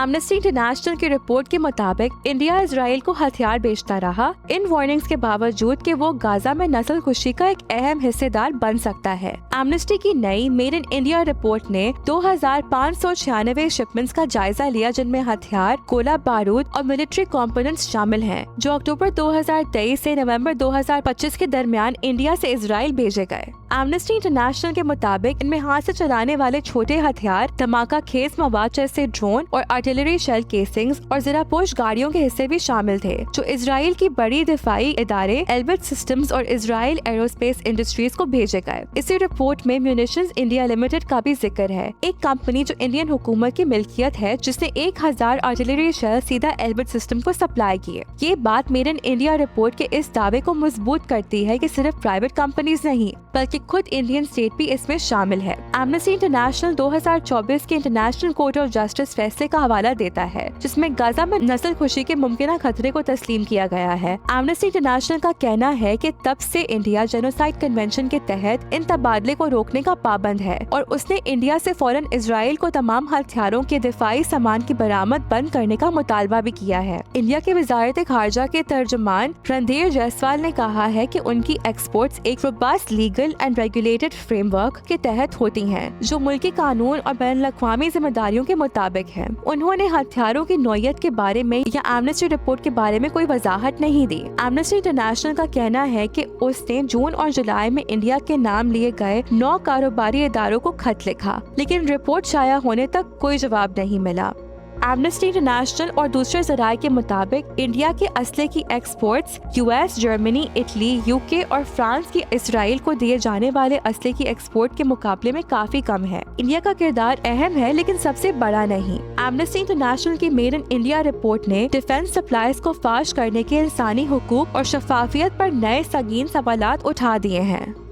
Amnesty international की report के मुताबिक इंडिया इजराइल को हथियार बेचता रहा, इन वार्निंग्स के बावजूद कि वो गाजा में नस्लकुशी का एक अहम हिस्सेदार बन सकता है। एमनेस्टी की नई मेड इन इंडिया रिपोर्ट ने 2596 शिपमेंट्स का जायजा लिया, जिनमें हथियार, गोला बारूद और मिलिट्री कंपोनेंट्स शामिल हैं, जो अक्टूबर 2023 से नवंबर 2025 के दरमियान इंडिया से इजराइल भेजे गए। एमनेस्टी इंटरनेशनल के मुताबिक इनमें हाथ से चलाने वाले छोटे हथियार, धमाका खेज मवाद जैसे ड्रोन और आर्टिलरी शेल केसिंग्स और ज़रापोश गाड़ियों के हिस्से भी शामिल थे, जो इजराइल की बड़ी दिफाई इदारे एल्बिट सिस्टम्स और इजराइल एरोस्पेस इंडस्ट्रीज को भेजे गए। इसी रिपोर्ट में म्यूनिशंस इंडिया लिमिटेड का भी जिक्र है, एक कंपनी जो इंडियन हुकूमत की मिल्कियत है, जिसने 1000 आर्टिलरी शेल सीधा एल्बिट सिस्टम को सप्लाई किए। ये बात मेड इन इंडिया रिपोर्ट के इस दावे को मजबूत करती है कि सिर्फ प्राइवेट कंपनीज नहीं बल्कि खुद इंडियन स्टेट भी इसमें शामिल है। एमनेस्टी इंटरनेशनल 2024 के इंटरनेशनल कोर्ट ऑफ जस्टिस फैसले का हवाला देता है, जिसमें गाजा में नस्लकुशी के मुमकिन खतरे को तस्लीम किया गया है। एमनेस्टी इंटरनेशनल का कहना है कि तब से इंडिया जेनोसाइड कन्वेंशन के तहत इन तबादले को रोकने का पाबंद है और उसने इंडिया से फौरन इजराइल को तमाम हथियारों के दिफाई सामान की बरामद बंद करने का मुतालबा भी किया है। इंडिया के वजारत खारजा के तर्जुमान रणधीर जायसवाल ने कहा है कि उनकी एक्सपोर्ट्स एक robust legal and regulated framework के तहत होती हैं, जो मुल्की कानून और बैनुल-अक़वामी जिम्मेदारियों के मुताबिक है। उन्होंने हथियारों की नौयत के बारे में या एमनेस्टी रिपोर्ट के बारे में कोई वजाहत नहीं दी। एमनेस्टी इंटरनेशनल का कहना है कि उसने जून और जुलाई में इंडिया के नाम लिए गए 9 कारोबारी इदारों को खत लिखा, लेकिन रिपोर्ट शाया होने तक कोई जवाब नहीं मिला। एमनेस्टी इंटरनेशनल और दूसरे ज़राए के मुताबिक इंडिया के असले की exports US, Germany, Italy, UK और फ्रांस की इसराइल को दिए जाने वाले असले की एक्सपोर्ट के मुकाबले में काफी कम है। इंडिया का किरदार अहम है लेकिन सबसे बड़ा नहीं। एमनेस्टी इंटरनेशनल की मेड इन इंडिया रिपोर्ट ने डिफेंस सप्लाईज को फाश करने के इंसानी हुकूक और शफाफियत पर नए संगीन सवालात उठा दिए हैं।